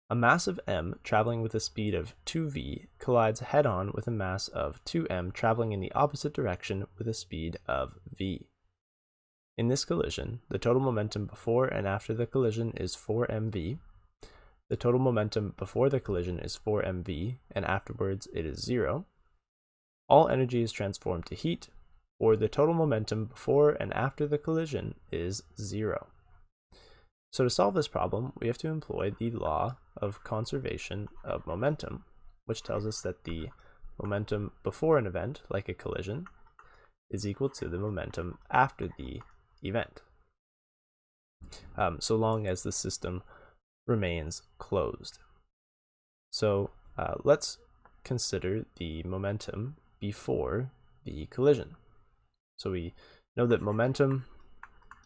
A mass of m traveling with a speed of 2v collides head-on with a mass of 2m traveling in the opposite direction with a speed of v. In this collision, the total momentum before and after the collision is 4mv. The total momentum before the collision is 4mv, and afterwards it is 0. All energy is transformed to heat, or the total momentum before and after the collision is 0. So to solve this problem, we have to employ the law of conservation of momentum, which tells us that the momentum before an event, like a collision, is equal to the momentum after the event, so long as the system remains closed. So let's consider the momentum before the collision. So we know that momentum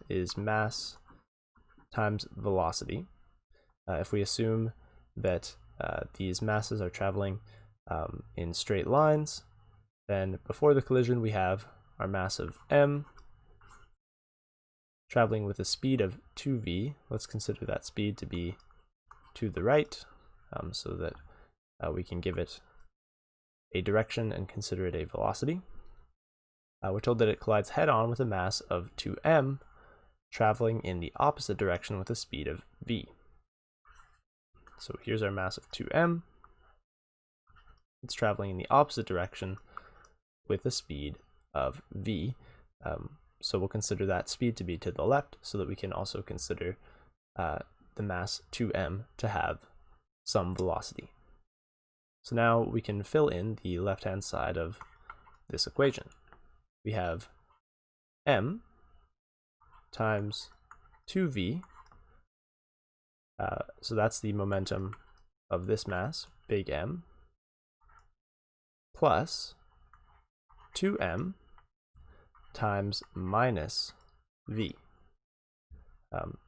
is mass times velocity. If we assume that these masses are traveling in straight lines, then before the collision we have our mass of m traveling with a speed of 2v. Let's consider that speed to be to the right, so that we can give it a direction and consider it a velocity. We're told that it collides head-on with a mass of 2m traveling in the opposite direction with a speed of v. So here's our mass of 2m. It's traveling in the opposite direction with a speed of v. So we'll consider that speed to be to the left, so that we can also consider the mass 2m to have some velocity. So now we can fill in the left-hand side of this equation. We have m times 2v, so that's the momentum of this mass, big M, plus 2m times minus v.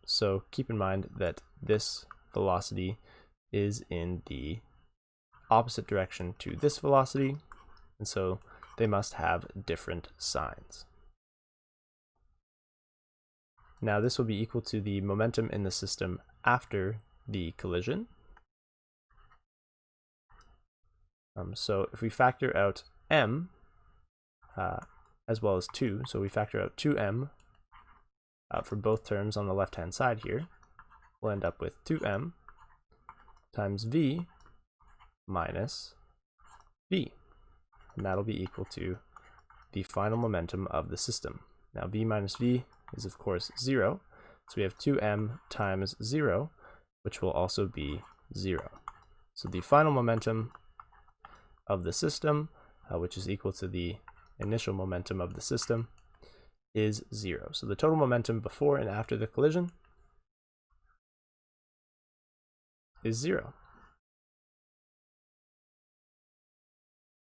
So keep in mind that this velocity is in the opposite direction to this velocity, and so they must have different signs. Now this will be equal to the momentum in the system after the collision. So if we factor out m as well as 2, so we factor out 2m for both terms on the left-hand side here, we'll end up with 2m times v minus v, and that'll be equal to the final momentum of the system. Now v minus v is of course 0, so we have 2m times 0, which will also be 0. So the final momentum of the system, which is equal to the initial momentum of the system, is 0. So the total momentum before and after the collision is 0.